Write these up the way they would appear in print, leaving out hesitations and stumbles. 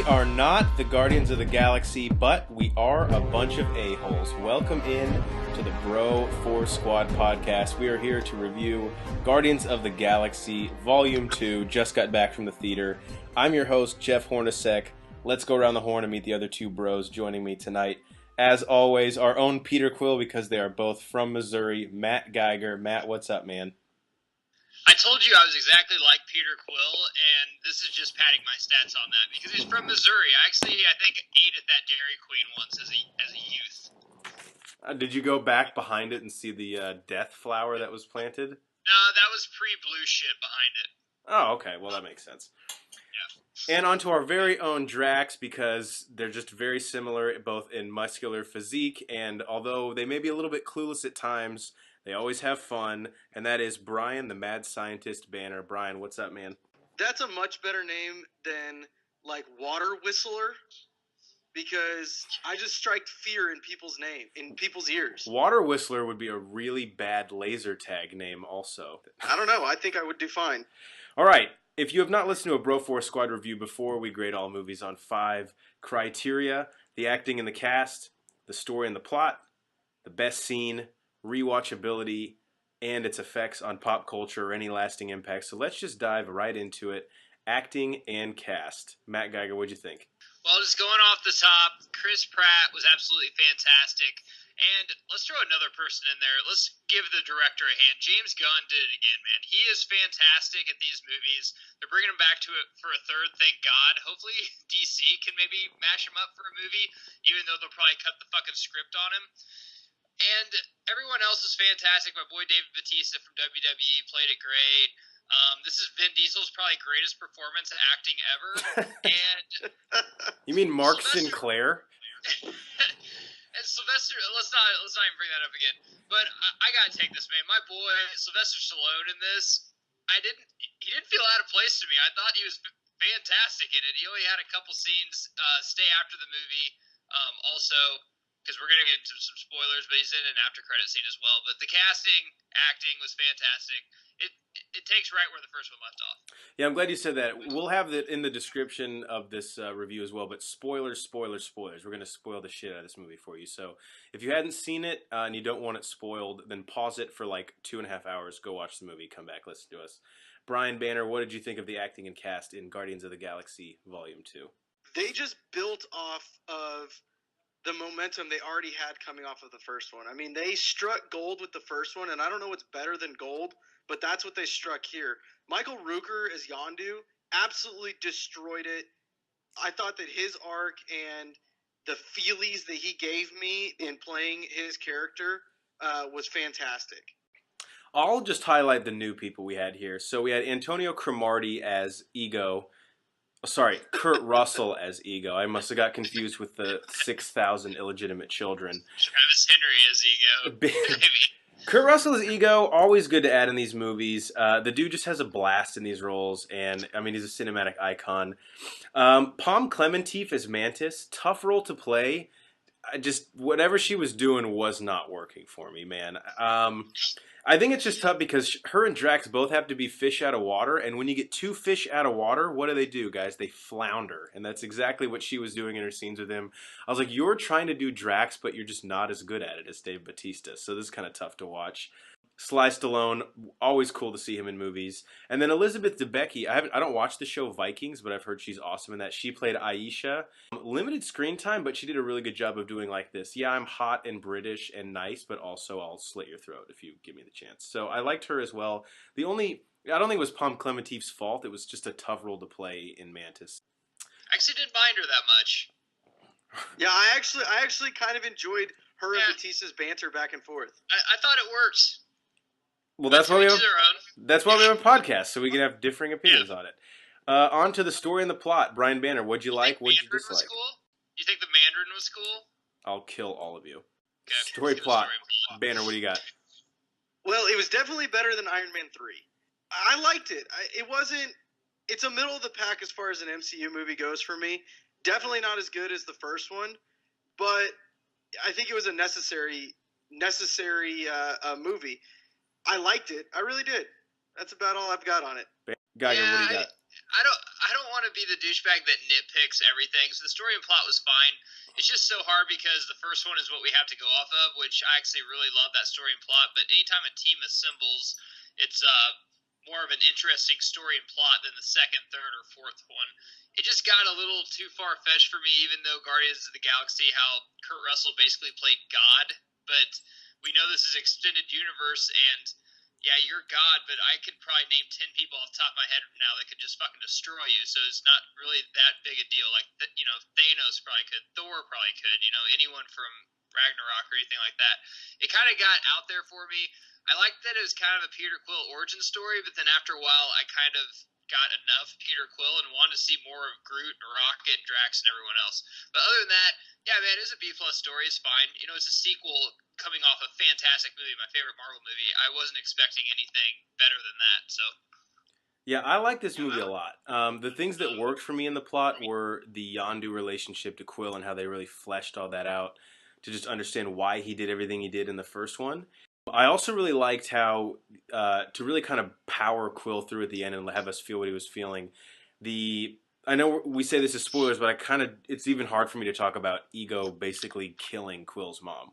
are not the Guardians of the Galaxy, but we are a bunch of a-holes. Welcome in to the Bro 4 Squad podcast. We are here to review Guardians of the Galaxy Volume 2. Just got back from the theater. I'm your host, Jeff Hornacek. Let's go around the horn and meet the other two bros joining me tonight. As always, our own Peter Quill, because they are both from Missouri, Matt Geiger. Matt, what's up, man? I told you I was exactly like Peter Quill, and this is just padding my stats on that, because he's from Missouri. I think, ate at that Dairy Queen once as a youth. Did you go back behind it and see the death flower that was planted? No, that was pre-blue shit behind it. Oh, okay. Well, that makes sense. Yeah. And onto our very own Drax, because they're just very similar, both in muscular physique, and although they may be a little bit clueless at times, they always have fun, and that is Brian, the mad scientist Banner. Brian, what's up, man? That's a much better name than, like, Water Whistler, because I just strike fear in people's ears. Water Whistler would be a really bad laser tag name also. I don't know. I think I would do fine. All right. If you have not listened to a Bro 4 Squad review before, we grade all movies on 5 criteria: the acting and the cast, the story and the plot, the best scene, rewatchability, and its effects on pop culture or any lasting impact. So let's just dive right into it. Acting and cast. Matt Geiger, what'd you think? Well, just going off the top, Chris Pratt was absolutely fantastic. And let's throw another person in there. Let's give the director a hand. James Gunn did it again, man. He is fantastic at these movies. They're bringing him back to it for a third, thank God. Hopefully DC can maybe mash him up for a movie, even though they'll probably cut the fucking script on him. And everyone else is fantastic. My boy David Batista from WWE played it great. This is Vin Diesel's probably greatest performance acting ever. And you mean Mark Sinclair? And Sylvester, let's not even bring that up again. But I gotta take this, man. My boy Sylvester Stallone in this, he didn't feel out of place to me. I thought he was fantastic in it. He only had a couple scenes stay after the movie, also because we're gonna get into some spoilers. But he's in an after credit scene as well. But the casting, acting was fantastic. It takes right where the first one left off. Yeah, I'm glad you said that. We'll have that in the description of this review as well, but spoilers. We're going to spoil the shit out of this movie for you. So if you hadn't seen it and you don't want it spoiled, then pause it for like 2.5 hours, go watch the movie, come back, listen to us. Brian Banner, what did you think of the acting and cast in Guardians of the Galaxy Volume 2? They just built off of the momentum they already had coming off of the first one. I mean, they struck gold with the first one, and I don't know what's better than gold, but that's what they struck here. Michael Rooker as Yondu absolutely destroyed it. I thought that his arc and the feelies that he gave me in playing his character was fantastic. I'll just highlight the new people we had here. So we had Antonio Cromartie as Ego. Sorry, Kurt Russell as Ego. I must have got confused with the 6,000 illegitimate children. Travis Henry as Ego. Kurt Russell as Ego, always good to add in these movies. The dude just has a blast in these roles, and I mean, he's a cinematic icon. Pom Klementieff as Mantis, tough role to play. Whatever she was doing was not working for me, man. I think it's just tough because her and Drax both have to be fish out of water, and when you get 2 fish out of water, what do, guys? They flounder, and that's exactly what she was doing in her scenes with him. I was like, you're trying to do Drax, but you're just not as good at it as Dave Bautista, so this is kind of tough to watch. Sly Stallone, always cool to see him in movies. And then Elizabeth Debicki, I don't watch the show Vikings, but I've heard she's awesome in that. She played Aisha. Limited screen time, but she did a really good job of doing like this. Yeah, I'm hot and British and nice, but also I'll slit your throat if you give me the chance. So I liked her as well. I don't think it was Pom Klementieff's fault. It was just a tough role to play in Mantis. I actually didn't mind her that much. Yeah, I actually kind of enjoyed her and Batista's banter back and forth. I thought it worked. Well, that's why we have a podcast, so we can have differing opinions on it. On to the story and the plot. Brian Banner, what'd you like? What'd you dislike? Cool? You think the Mandarin was cool? I'll kill all of you. Okay, story plot. Banner, what do you got? Well, it was definitely better than Iron Man 3. I liked it. It's a middle of the pack as far as an MCU movie goes for me. Definitely not as good as the first one, but I think it was a necessary movie. I liked it. I really did. That's about all I've got on it. Geiger, what do you got? I don't want to to be the douchebag that nitpicks everything. So the story and plot was fine. It's just so hard because the first one is what we have to go off of, which I actually really love that story and plot. But anytime a team assembles, it's more of an interesting story and plot than the second, third, or fourth one. It just got a little too far-fetched for me, even though Guardians of the Galaxy, how Kurt Russell basically played God. But we know this is extended universe, and yeah, you're God, but I could probably name 10 people off the top of my head now that could just fucking destroy you. So it's not really that big a deal. Like, Thanos probably could. Thor probably could. Anyone from Ragnarok or anything like that. It kind of got out there for me. I liked that it was kind of a Peter Quill origin story, but then after a while, I kind of got enough Peter Quill and wanted to see more of Groot and Rocket, Drax, and everyone else. But other than that, yeah, man, it's a B-plus story. It's fine. It's a sequel coming off a fantastic movie, my favorite Marvel movie. I wasn't expecting anything better than that, so. Yeah, I like this movie a lot. The things that worked for me in the plot were the Yondu relationship to Quill and how they really fleshed all that out to just understand why he did everything he did in the first one. I also really liked how, to really kind of power Quill through at the end and have us feel what he was feeling. I know we say this is spoilers, but it's even hard for me to talk about Ego basically killing Quill's mom.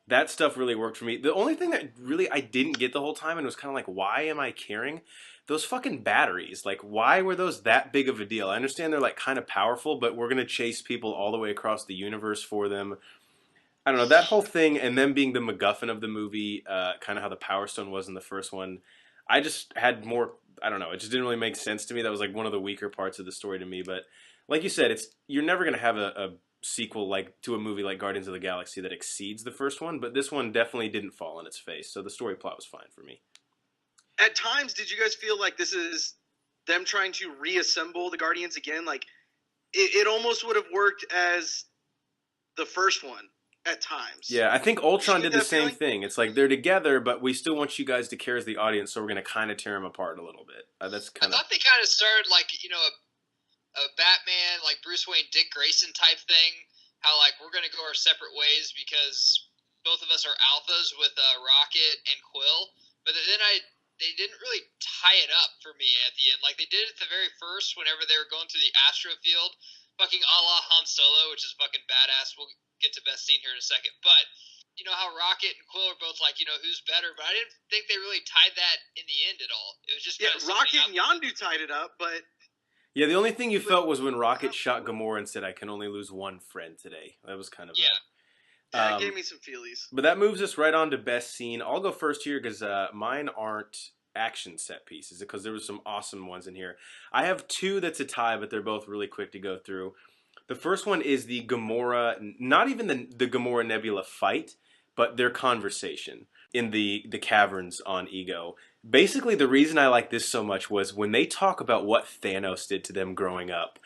That stuff really worked for me. The only thing that really I didn't get the whole time and was kind of like, why am I caring? Those fucking batteries. Like, why were those that big of a deal? I understand they're like kind of powerful, but we're going to chase people all the way across the universe for them. I don't know, that whole thing and them being the MacGuffin of the movie, kind of how the Power Stone was in the first one, I just had more, I don't know, it just didn't really make sense to me. That was like one of the weaker parts of the story to me. But like you said, you're never going to have a sequel like to a movie like Guardians of the Galaxy that exceeds the first one, but this one definitely didn't fall on its face. So the story plot was fine for me. At times, did you guys feel like this is them trying to reassemble the Guardians again? Like, it almost would have worked as the first one at times. Yeah, I think Ultron did the same feeling? thing. It's like they're together, but we still want you guys to care as the audience, so we're going to kind of tear them apart a little bit. That's I kind of. thought they kind of started like, a Batman, like Bruce Wayne, Dick Grayson type thing. How, like, we're going to go our separate ways because both of us are alphas with Rocket and Quill. But then they didn't really tie it up for me at the end. Like, they did it at the very first whenever they were going through the Astro Field. Fucking a la Han Solo, which is fucking badass. We'll get to best scene here in a second. But, how Rocket and Quill are both like, who's better. But I didn't think they really tied that in the end at all. It was just kind of Rocket and Yondu tied it up, but... Yeah, the only thing you felt was when Rocket shot Gamora and said, I can only lose one friend today. That was kind of... Yeah, it gave me some feelies. But that moves us right on to best scene. I'll go first here because mine aren't action set pieces because there was some awesome ones in here. I have two that's a tie, but they're both really quick to go through. The first one is the Gamora, not even the Gamora Nebula fight, but their conversation in the caverns on Ego. Basically, the reason I like this so much was when they talk about what Thanos did to them growing up.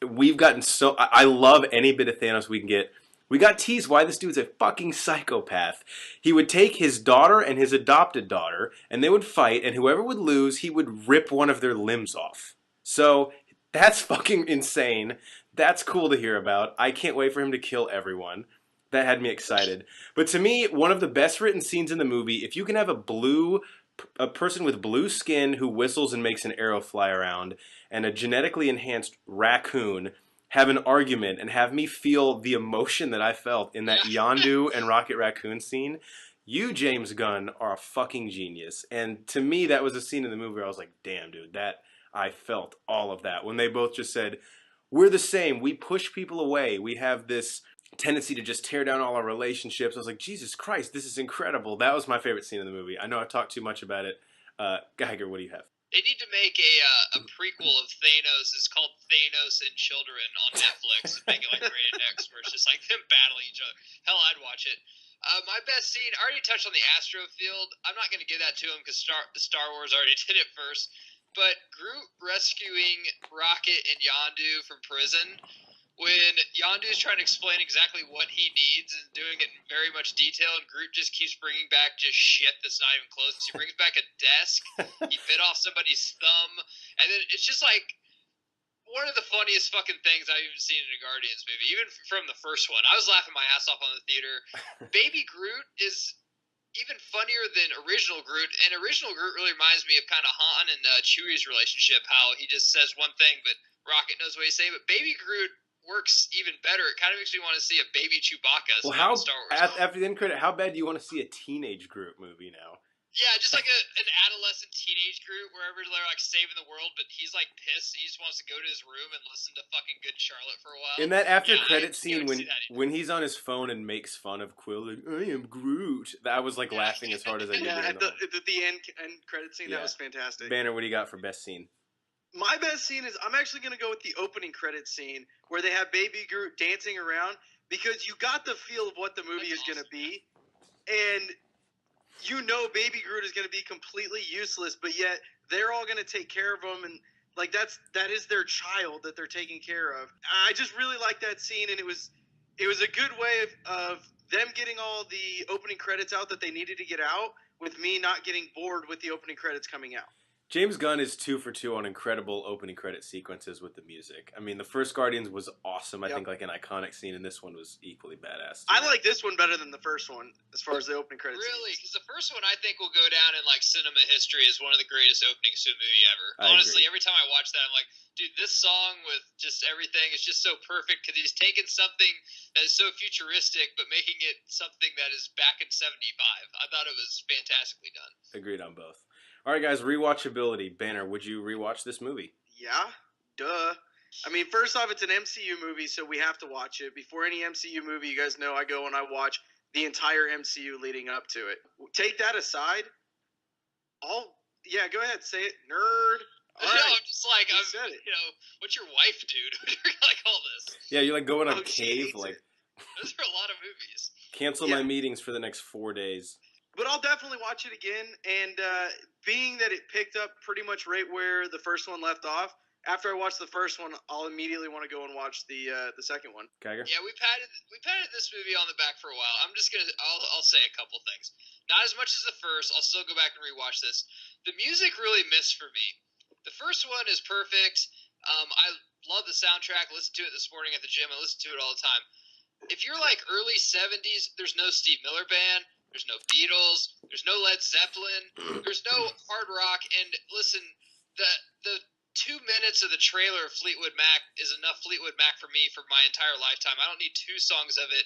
We've gotten so... I love any bit of Thanos we can get. We got teased why this dude's a fucking psychopath. He would take his daughter and his adopted daughter, and they would fight, and whoever would lose, he would rip one of their limbs off. So, that's fucking insane. That's cool to hear about. I can't wait for him to kill everyone. That had me excited. But to me, one of the best written scenes in the movie, if you can have a person with blue skin who whistles and makes an arrow fly around, and a genetically enhanced raccoon have an argument and have me feel the emotion that I felt in that Yondu and Rocket Raccoon scene, you, James Gunn, are a fucking genius. And to me, that was a scene in the movie where I was like, damn, dude, I felt all of that. When they both just said, we're the same, we push people away, we have this tendency to just tear down all our relationships. I was like, Jesus Christ, this is incredible. That was my favorite scene in the movie. I know I've talked too much about it. Geiger, what do you have? They need to make a prequel of Thanos. It's called Thanos and Children on Netflix. Make it like rated X, where it's just like them battling each other. Hell, I'd watch it. My best scene, I already touched on the Astro Field. I'm not going to give that to him because Star Wars already did it first. But Groot rescuing Rocket and Yondu from prison, when Yondu is trying to explain exactly what he needs and doing it in very much detail, and Groot just keeps bringing back just shit that's not even close. He brings back a desk, he bit off somebody's thumb, and then it's just like one of the funniest fucking things I've even seen in a Guardians movie, even from the first one. I was laughing my ass off on the theater. Baby Groot is... even funnier than original Groot. And original Groot really reminds me of kind of Han and Chewie's relationship, how he just says one thing, but Rocket knows what he's saying. But Baby Groot works even better. It kind of makes me want to see a baby Chewbacca. Well, how Star Wars. after the end credit, how bad do you want to see a teenage Groot movie now? Yeah, just like an adolescent teenage Groot, wherever they're like saving the world, but he's like pissed. He just wants to go to his room and listen to fucking Good Charlotte for a while. In that after credit scene when he's on his phone and makes fun of Quill, like, I am Groot. I was like laughing as hard as I could. Yeah, at the end credit scene, that was fantastic. Banner, what do you got for best scene? My best scene is, I'm actually going to go with the opening credit scene where they have Baby Groot dancing around, because you got the feel of what the movie is going to be, and you know Baby Groot is going to be completely useless, but yet they're all going to take care of him, and like that is their child that they're taking care of. I just really like that scene, and it was a good way of them getting all the opening credits out that they needed to get out, with me not getting bored with the opening credits coming out. James Gunn is 2 for 2 on incredible opening credit sequences with the music. I mean, the first Guardians was awesome. I think like an iconic scene, and this one was equally badass. I like this one better than the first one as far as the opening credits. Really? Because the first one I think will go down in like cinema history as one of the greatest openings to a movie ever. Honestly, every time I watch that, I'm like, dude, this song with just everything is just so perfect, because he's taken something that is so futuristic but making it something that is back in 75. I thought it was fantastically done. Agreed on both. All right, guys, rewatchability. Banner, would you rewatch this movie? Yeah, duh. I mean, first off, it's an MCU movie, so we have to watch it. Before any MCU movie, you guys know I go and I watch the entire MCU leading up to it. Take that aside. Go ahead, say it, nerd. All right. I'm just like, what's your wife, dude? You're like all this. Yeah, you're like going on a cave, like. Those are a lot of movies. Cancel my meetings for the next 4 days. But I'll definitely watch it again, and being that it picked up pretty much right where the first one left off, after I watch the first one, I'll immediately want to go and watch the second one. Geiger? Yeah, we patted this movie on the back for a while. I'll say a couple things. Not as much as the first. I'll still go back and rewatch this. The music really missed for me. The first one is perfect. I love the soundtrack. Listen to it this morning at the gym. I listen to it all the time. If you're like early 70s, there's no Steve Miller Band. There's no Beatles. There's no Led Zeppelin. There's no hard rock. And listen, the 2 minutes of the trailer of Fleetwood Mac is enough Fleetwood Mac for me for my entire lifetime. I don't need 2 songs of it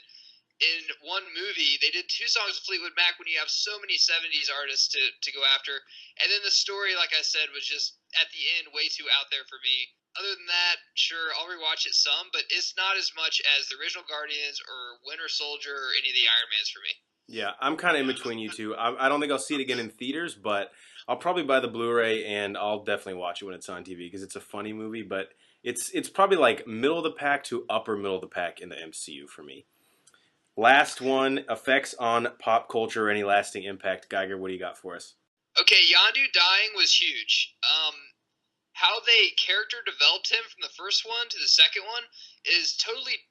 in one movie. They did 2 songs of Fleetwood Mac when you have so many 70s artists to go after. And then the story, like I said, was just at the end way too out there for me. Other than that, sure, I'll rewatch it some, but it's not as much as the original Guardians or Winter Soldier or any of the Iron Mans for me. Yeah, I'm kind of in between you two. I don't think I'll see it again in theaters, but I'll probably buy the Blu-ray, and I'll definitely watch it when it's on TV, because it's a funny movie, but it's probably like middle of the pack to upper middle of the pack in the MCU for me. Last one, effects on pop culture or any lasting impact. Geiger, what do you got for us? Okay, Yondu dying was huge. How they character developed him from the first one to the second one is totally...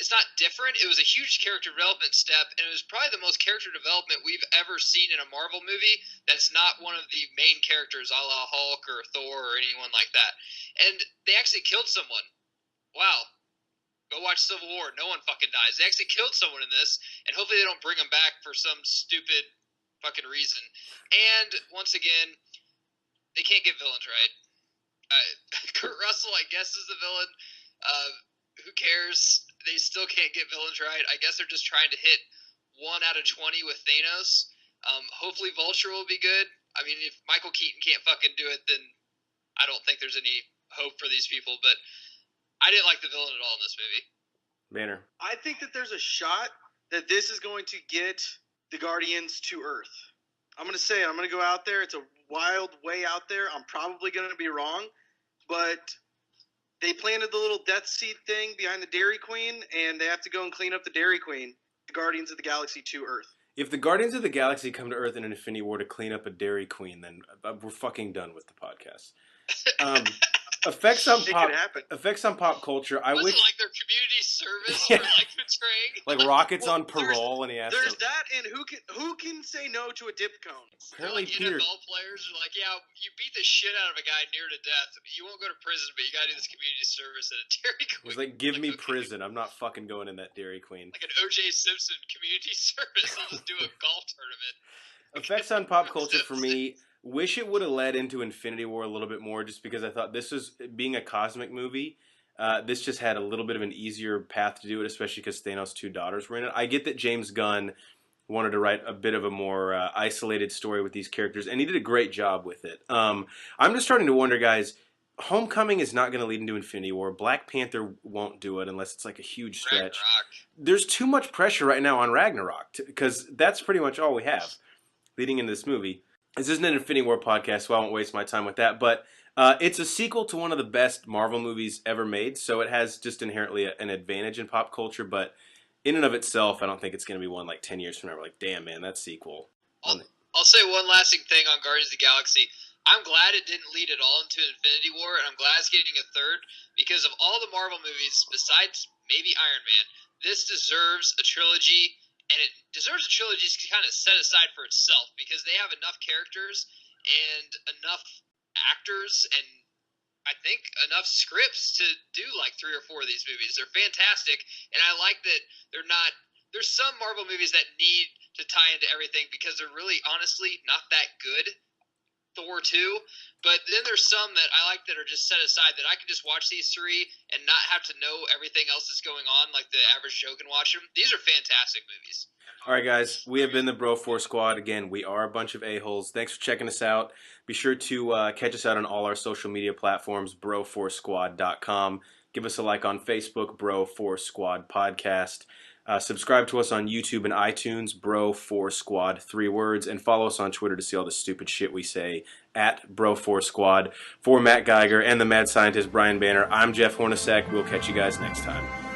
It's not different. It was a huge character development step, and it was probably the most character development we've ever seen in a Marvel movie that's not one of the main characters, a la Hulk or Thor or anyone like that. And they actually killed someone. Wow. Go watch Civil War. No one fucking dies. They actually killed someone in this, and hopefully they don't bring them back for some stupid fucking reason. And, once again, they can't get villains right. Kurt Russell, I guess, is the villain. Who cares? They still can't get villains right. I guess they're just trying to hit 1 out of 20 with Thanos. Hopefully Vulture will be good. I mean, if Michael Keaton can't fucking do it, then I don't think there's any hope for these people. But I didn't like the villain at all in this movie. Banner. I think that there's a shot that this is going to get the Guardians to Earth. I'm going to say it. I'm going to go out there. It's a wild way out there. I'm probably going to be wrong. But... they planted the little death seed thing behind the Dairy Queen, and they have to go and clean up the Dairy Queen. The Guardians of the Galaxy to Earth. If the Guardians of the Galaxy come to Earth in an Infinity War to clean up a Dairy Queen, then we're fucking done with the podcast. Effects on It pop could happen. effects on pop culture. I Was wish it like their community service Yeah. for like betraying? like Rocket's Well, on parole and he has There's to. that, and who can say no to a dip cone? Apparently, Like Peter. NFL players are like, yeah, you beat the shit out of a guy near to death. You won't go to prison, but you gotta do this community service at a Dairy Queen. He's like, give me okay. prison. I'm not fucking going in that Dairy Queen. Like an O.J. Simpson community service. They'll just do a golf tournament. Effects on pop culture for me. Wish it would have led into Infinity War a little bit more, just because I thought this was being a cosmic movie. This just had a little bit of an easier path to do it, especially because Thanos' two daughters were in it. I get that James Gunn wanted to write a bit of a more isolated story with these characters, and he did a great job with it. I'm just starting to wonder, guys. Homecoming is not going to lead into Infinity War. Black Panther won't do it unless it's like a huge stretch. Ragnarok. There's too much pressure right now on Ragnarok because that's pretty much all we have leading into this movie. This isn't an Infinity War podcast, so I won't waste my time with that. But it's a sequel to one of the best Marvel movies ever made, so it has just inherently an advantage in pop culture. But in and of itself, I don't think it's going to be one like 10 years from now. We're like, damn, man, that sequel. I'll say one lasting thing on Guardians of the Galaxy. I'm glad it didn't lead at all into Infinity War, and I'm glad it's getting a third, because of all the Marvel movies, besides maybe Iron Man, this deserves a trilogy, and it deserves a trilogy to kind of set aside for itself, because they have enough characters and enough actors and I think enough scripts to do like 3 or 4 of these movies. They're fantastic, and I like that they're not. There's some Marvel movies that need to tie into everything because they're really, honestly, not that good. Thor 2, but then there's some that I like that are just set aside that I can just watch these 3 and not have to know everything else that's going on like the average Joe can watch them. These are fantastic movies. All right, guys, we have been the Bro Force Squad. Again, we are a bunch of a-holes. Thanks for checking us out. Be sure to catch us out on all our social media platforms, broforcesquad.com. Give us a like on Facebook, Bro Force Squad Podcast. Subscribe to us on YouTube and iTunes, Bro Force Squad, 3 words, and follow us on Twitter to see all the stupid shit we say at Bro Force Squad. For Matt Geiger and the mad scientist Brian Banner, I'm Jeff Hornacek. We'll catch you guys next time.